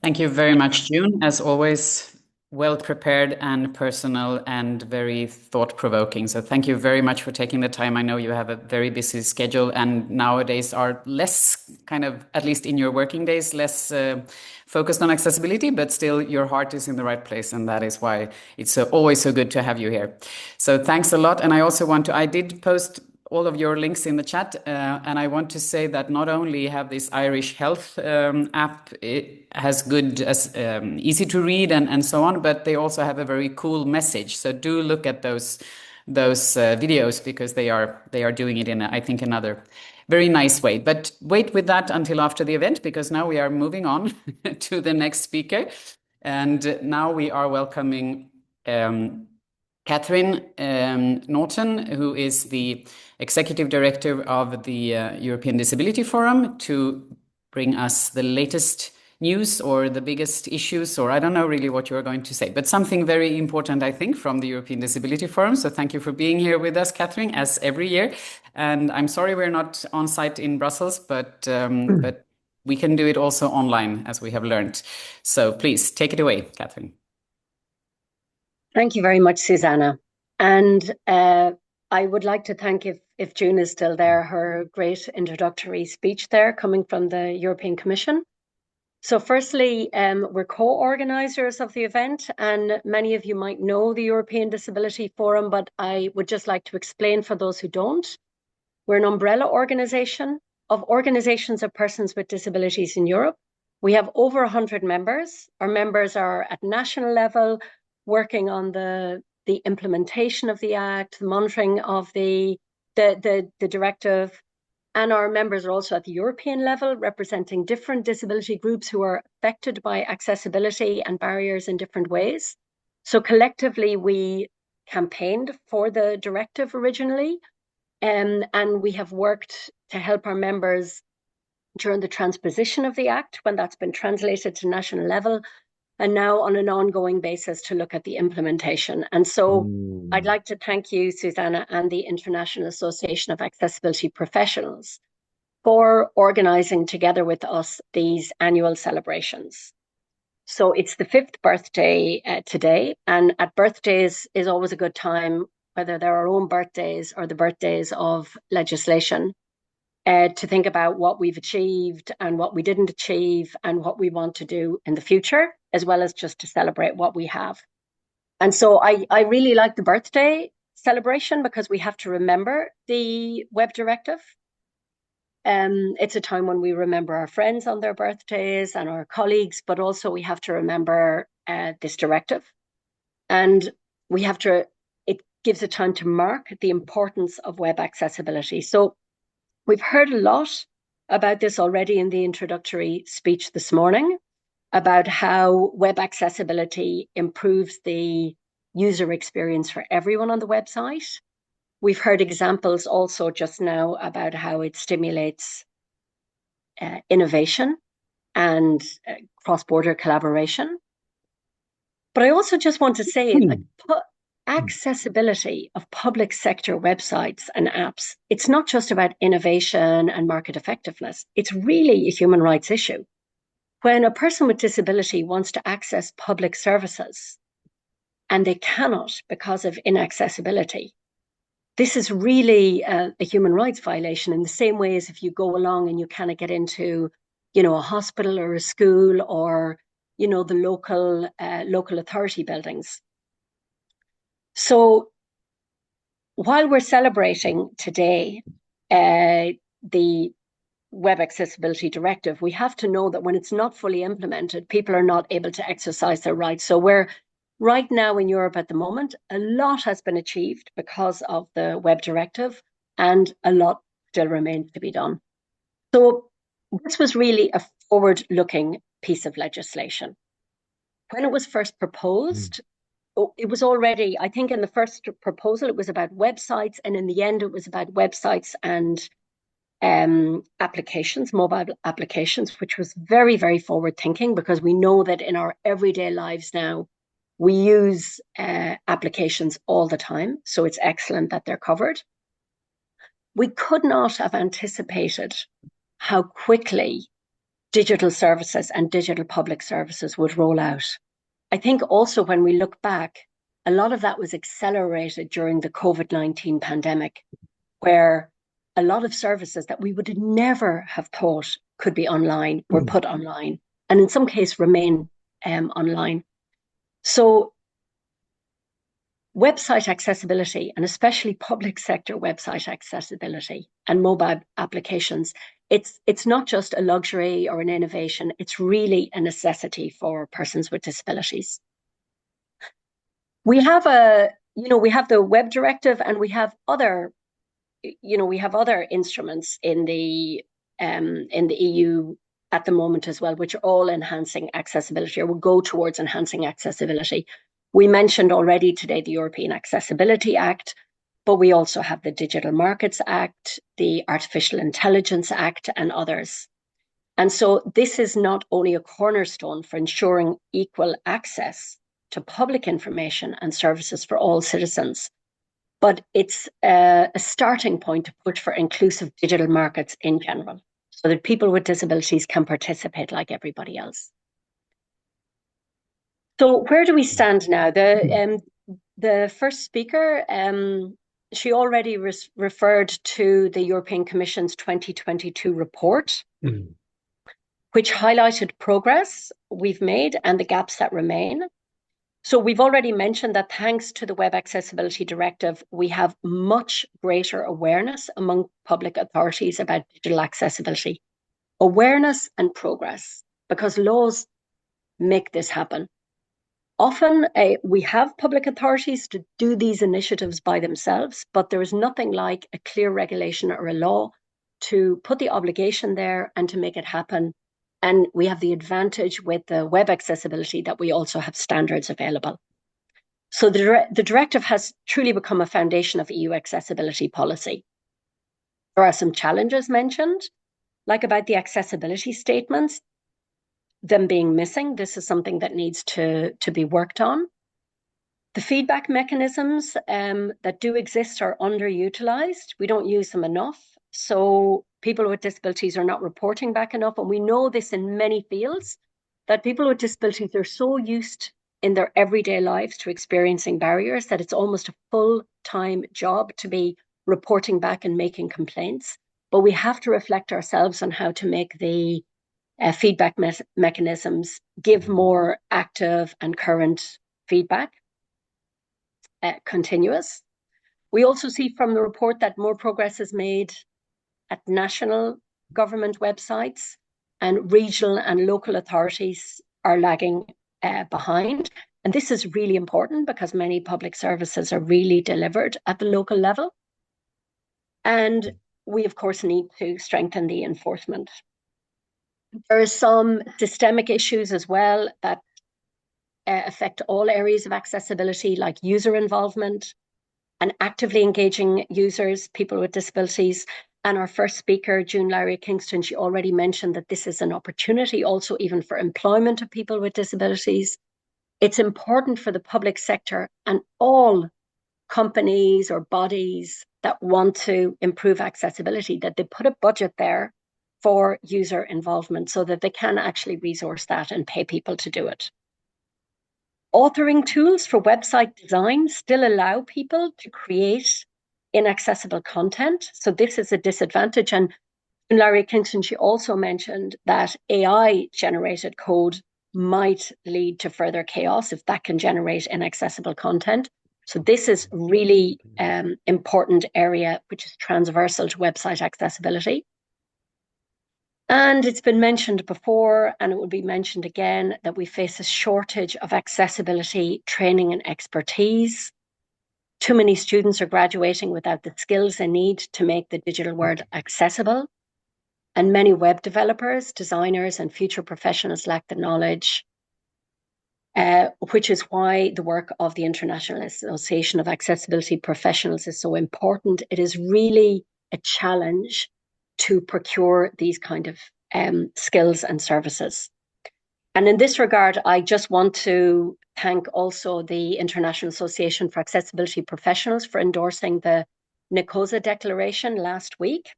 Thank you very much, June. As always, well prepared and personal and very thought-provoking. So thank you very much for taking the time. I know you have a very busy schedule and nowadays are less kind of, at least in your working days, less focused on accessibility, but still your heart is in the right place. And that is why it's always so good to have you here. So thanks a lot. And I also I did post all of your links in the chat. And I want to say that not only have this Irish health app, it has good, easy to read and so on, but they also have a very cool message. So do look at those videos because they are doing it in, I think, another very nice way. But wait with that until after the event, because now we are moving on to the next speaker. And now we are welcoming Catherine Naughton, who is the Executive Director of the European Disability Forum, to bring us the latest news or the biggest issues, or I don't know really what you're going to say, but something very important, I think, from the European Disability Forum. So thank you for being here with us, Catherine, as every year. And I'm sorry we're not on site in Brussels, but we can do it also online, as we have learned. So please take it away, Catherine. Thank you very much, Susanna. And I would like to thank, if June is still there, her great introductory speech there coming from the European Commission. So firstly, we're co-organisers of the event, and many of you might know the European Disability Forum, but I would just like to explain for those who don't. We're an umbrella organisation of organisations of persons with disabilities in Europe. We have over 100 members. Our members are at national level, working on the implementation of the Act, the monitoring of the directive, and our members are also at the European level, representing different disability groups who are affected by accessibility and barriers in different ways. So collectively, we campaigned for the directive originally, and we have worked to help our members during the transposition of the Act, when that's been translated to national level, and now on an ongoing basis to look at the implementation. And so I'd like to thank you, Susanna, and the International Association of Accessibility Professionals for organising together with us these annual celebrations. So it's the 5th birthday today, and at birthdays is always a good time, whether they're our own birthdays or the birthdays of legislation, to think about what we've achieved and what we didn't achieve and what we want to do in the future, as well as just to celebrate what we have. And so I really like the birthday celebration because we have to remember the web directive. It's a time when we remember our friends on their birthdays and our colleagues, but also we have to remember this directive. And we have to, it gives a time to mark the importance of web accessibility. So we've heard a lot about this already in the introductory speech this morning, about how web accessibility improves the user experience for everyone on the website. We've heard examples also just now about how it stimulates innovation and cross-border collaboration. But I also just want to say, accessibility of public sector websites and apps, it's not just about innovation and market effectiveness. It's really a human rights issue. When a person with disability wants to access public services and they cannot because of inaccessibility, this is really a human rights violation, in the same way as if you go along and you cannot get into, a hospital or a school or, the local authority buildings. So while we're celebrating today the Web Accessibility Directive, we have to know that when it's not fully implemented, people are not able to exercise their rights. So we're right now in Europe at the moment, a lot has been achieved because of the Web Directive, and a lot still remains to be done. So this was really a forward-looking piece of legislation. When it was first proposed, it was already, I think in the first proposal, it was about websites, and in the end, it was about websites and applications, mobile applications, which was very, very forward thinking, because we know that in our everyday lives now, we use applications all the time. So it's excellent that they're covered. We could not have anticipated how quickly digital services and digital public services would roll out. I think also when we look back, a lot of that was accelerated during the COVID-19 pandemic, where a lot of services that we would never have thought could be online were put online, and in some cases remain online. So website accessibility, and especially public sector website accessibility and mobile applications, it's not just a luxury or an innovation, it's really a necessity for persons with disabilities. We have we have the Web Directive, and we have other instruments in the EU at the moment as well, which are all enhancing accessibility or will go towards enhancing accessibility. We mentioned already today the European Accessibility Act, but we also have the Digital Markets Act, the Artificial Intelligence Act, and others. And so this is not only a cornerstone for ensuring equal access to public information and services for all citizens, but it's a starting point to push for inclusive digital markets in general, so that people with disabilities can participate like everybody else. So where do we stand now? The first speaker, she already referred to the European Commission's 2022 report, which highlighted progress we've made and the gaps that remain. So we've already mentioned that thanks to the Web Accessibility Directive, we have much greater awareness among public authorities about digital accessibility. Awareness and progress, because laws make this happen. Often we have public authorities to do these initiatives by themselves, but there is nothing like a clear regulation or a law to put the obligation there and to make it happen. And we have the advantage with the web accessibility that we also have standards available. So the directive has truly become a foundation of EU accessibility policy. There are some challenges mentioned, like about the accessibility statements, them being missing. This is something that needs to be worked on. The feedback mechanisms that do exist are underutilized. We don't use them enough. So people with disabilities are not reporting back enough. And we know this in many fields, that people with disabilities are so used in their everyday lives to experiencing barriers that it's almost a full-time job to be reporting back and making complaints. But we have to reflect ourselves on how to make the feedback mechanisms give more active and current feedback, continuous. We also see from the report that more progress is made at national government websites, and regional and local authorities are lagging behind. And this is really important because many public services are really delivered at the local level. And we, of course, need to strengthen the enforcement. There are some systemic issues as well that affect all areas of accessibility, like user involvement and actively engaging users, people with disabilities. And our first speaker, June Lowry-Kingston, she already mentioned that this is an opportunity also even for employment of people with disabilities. It's important for the public sector and all companies or bodies that want to improve accessibility that they put a budget there for user involvement so that they can actually resource that and pay people to do it. Authoring tools for website design still allow people to create inaccessible content. So this is a disadvantage. And Larry Kingston, she also mentioned that AI generated code might lead to further chaos if that can generate inaccessible content. So this is really important area, which is transversal to website accessibility. And it's been mentioned before, and it will be mentioned again, that we face a shortage of accessibility training and expertise. Too many students are graduating without the skills they need to make the digital world accessible. And many web developers, designers, and future professionals lack the knowledge, which is why the work of the International Association of Accessibility Professionals is so important. It is really a challenge to procure these kind of skills and services. And in this regard, I just want to thank also the International Association for Accessibility Professionals for endorsing the NICOSA Declaration last week.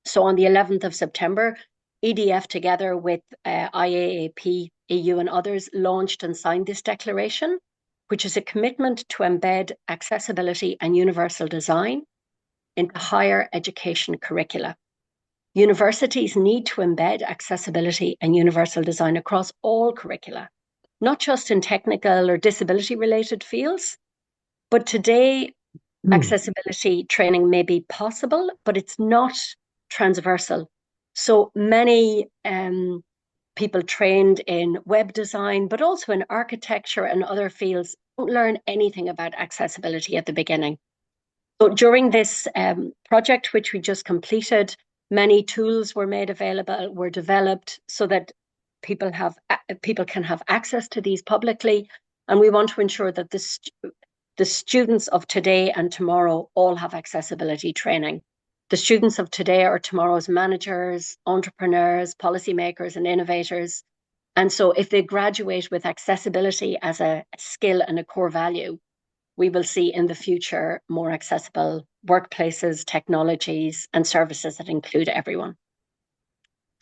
So on the 11th of September, EDF, together with IAAP, EU, and others, launched and signed this declaration, which is a commitment to embed accessibility and universal design into higher education curricula. Universities need to embed accessibility and universal design across all curricula, not just in technical or disability-related fields, but today accessibility training may be possible, but it's not transversal. So many people trained in web design, but also in architecture and other fields, don't learn anything about accessibility at the beginning. So during this project, which we just completed, many tools were made available, were developed so that people can have access to these publicly. And we want to ensure that the students of today and tomorrow all have accessibility training. The students of today are tomorrow's managers, entrepreneurs, policymakers, and innovators. And so if they graduate with accessibility as a skill and a core value, we will see in the future more accessible workplaces, technologies, and services that include everyone.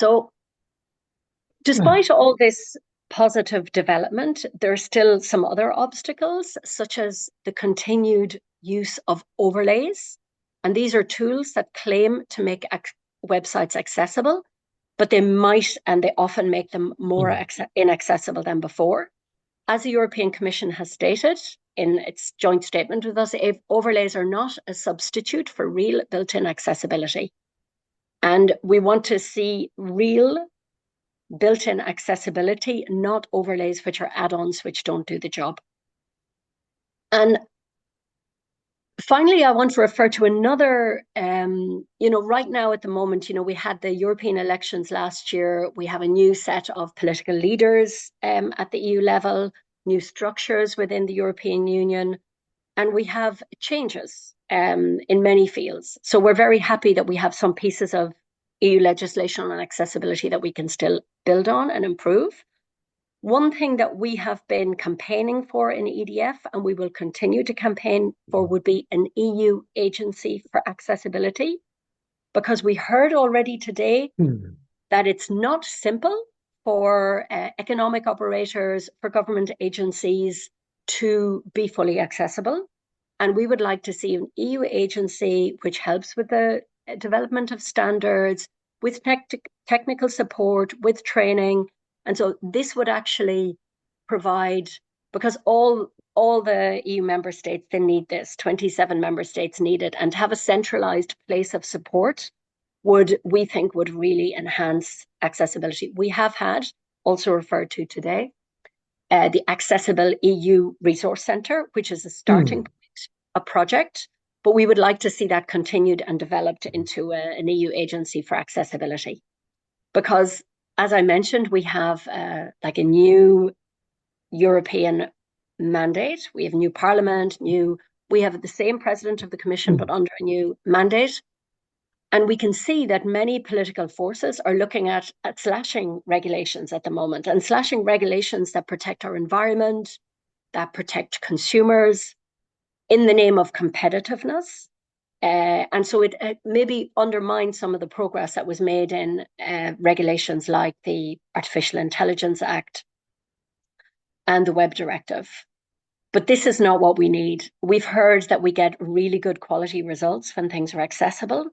So despite all this positive development, there are still some other obstacles, such as the continued use of overlays. And these are tools that claim to make websites accessible, but they might, and they often make them more inaccessible than before. As the European Commission has stated in its joint statement with us, overlays are not a substitute for real built-in accessibility. And we want to see real built-in accessibility, not overlays which are add-ons which don't do the job. And finally, I want to refer to another, right now at the moment, we had the European elections last year. We have a new set of political leaders at the EU level, new structures within the European Union, and we have changes in many fields. So we're very happy that we have some pieces of EU legislation on accessibility that we can still build on and improve. One thing that we have been campaigning for in EDF, and we will continue to campaign for, would be an EU agency for accessibility, because we heard already today that it's not simple for economic operators, for government agencies to be fully accessible. And we would like to see an EU agency which helps with the development of standards, with technical support, with training. And so this would actually provide, because all the EU member states, they need this, 27 member states need it, and to have a centralized place of support we think would really enhance accessibility. We have had, also referred to today, the Accessible EU Resource Centre, which is a starting point, a project, but we would like to see that continued and developed into an EU agency for accessibility. Because, as I mentioned, we have like a new European mandate. We have a new parliament, we have the same president of the Commission, but under a new mandate. And we can see that many political forces are looking at slashing regulations at the moment, and slashing regulations that protect our environment, that protect consumers in the name of competitiveness. And so it maybe undermines some of the progress that was made in regulations like the Artificial Intelligence Act and the Web Directive. But this is not what we need. We've heard that we get really good quality results when things are accessible.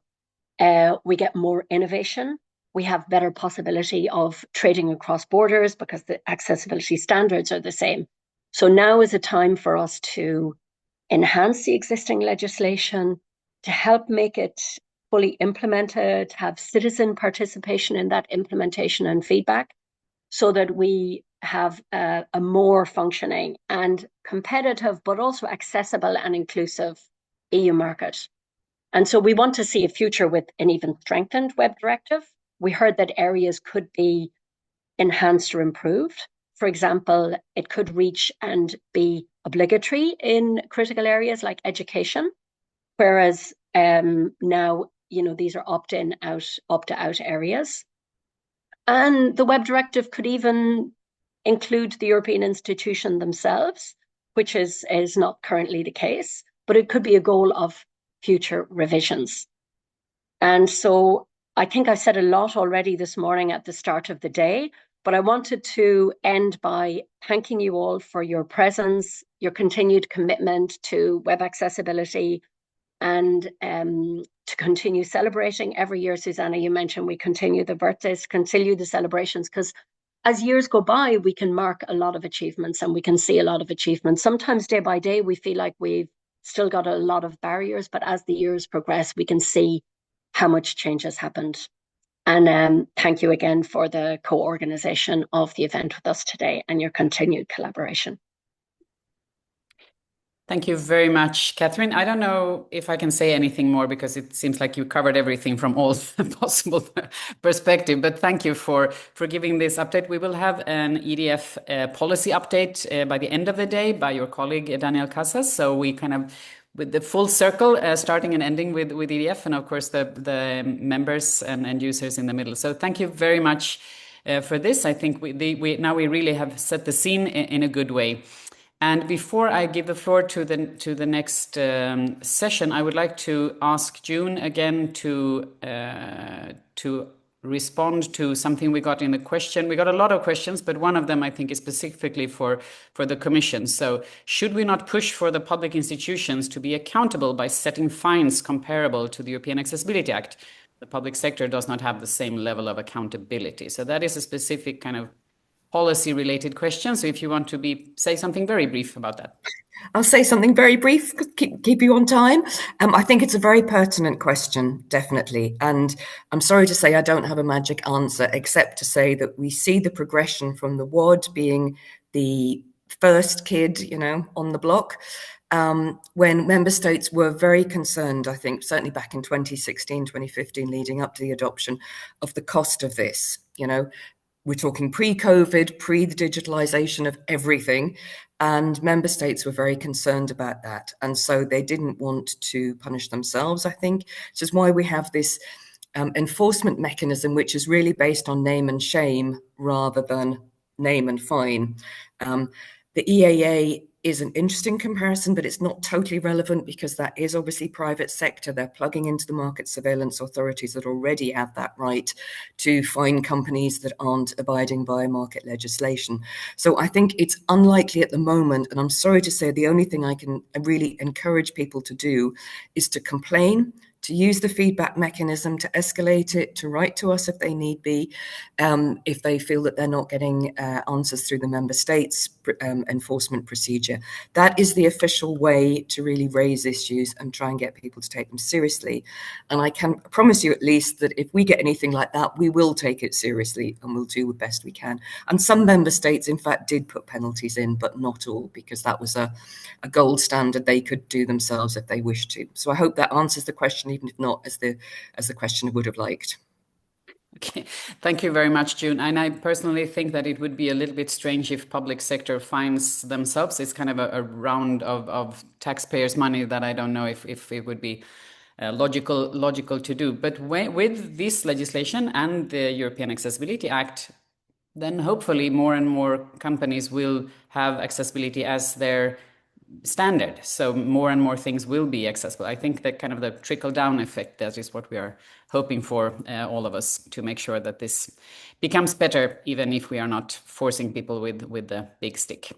We get more innovation. We have better possibility of trading across borders because the accessibility standards are the same. So now is a time for us to enhance the existing legislation, to help make it fully implemented, have citizen participation in that implementation and feedback, so that we have a more functioning and competitive, but also accessible and inclusive EU market. And so we want to see a future with an even strengthened web directive. We heard that areas could be enhanced or improved. For example, it could reach and be obligatory in critical areas like education, whereas now, these are opt-in, opt-out areas. And the web directive could even include the European institution themselves, which is not currently the case, but it could be a goal of future revisions. And so I think I said a lot already this morning at the start of the day, but I wanted to end by thanking you all for your presence, your continued commitment to web accessibility, and to continue celebrating every year. Susanna, you mentioned we continue the birthdays, continue the celebrations, because as years go by, we can mark a lot of achievements and we can see a lot of achievements. Sometimes day by day, we feel like we've still got a lot of barriers, but as the years progress, we can see how much change has happened. And thank you again for the co-organization of the event with us today and your continued collaboration. Thank you very much, Catherine. I don't know if I can say anything more because it seems like you covered everything from all possible perspective. But thank you for giving this update. We will have an EDF policy update by the end of the day by your colleague Daniel Casas. So we kind of with the full circle, starting and ending with EDF, and of course the members and end users in the middle. So thank you very much for this. I think we now we really have set the scene in a good way. And before I give the floor to the next session, I would like to ask June again to respond to something we got in the question. We got a lot of questions, but one of them I think is specifically for the Commission. So should we not push for the public institutions to be accountable by setting fines comparable to the European Accessibility Act? The public sector does not have the same level of accountability. So that is a specific kind of policy-related question. So if you want to say something very brief about that. I'll say something very brief, keep you on time. I think it's a very pertinent question, definitely. And I'm sorry to say I don't have a magic answer, except to say that we see the progression from the WAD being the first kid, on the block, when member states were very concerned, I think, certainly back in 2016, 2015, leading up to the adoption of the cost of this, We're talking pre-COVID, the digitalization of everything, and member states were very concerned about that. And so they didn't want to punish themselves, I think, which is why we have this enforcement mechanism, which is really based on name and shame rather than name and fine. The EAA is an interesting comparison, but it's not totally relevant because that is obviously private sector. They're plugging into the market surveillance authorities that already have that right to fine companies that aren't abiding by market legislation. So I think it's unlikely at the moment, and I'm sorry to say the only thing I can really encourage people to do is to complain, to use the feedback mechanism, to escalate it, to write to us if they need be, if they feel that they're not getting answers through the member states enforcement procedure. That is the official way to really raise issues and try and get people to take them seriously. And I can promise you at least that if we get anything like that, we will take it seriously and we'll do the best we can. And some member states, in fact, did put penalties in, but not all, because that was a gold standard they could do themselves if they wished to. So I hope that answers the question, even if not as the questioner would have liked. Okay, thank you very much, June. And I personally think that it would be a little bit strange if public sector fines themselves. It's kind of a round of taxpayers' money that I don't know if it would be logical to do. But with this legislation and the European Accessibility Act, then hopefully more and more companies will have accessibility as their standard. So more and more things will be accessible. I think that kind of the trickle down effect, that is what we are hoping for, all of us, to make sure that this becomes better, even if we are not forcing people with the big stick.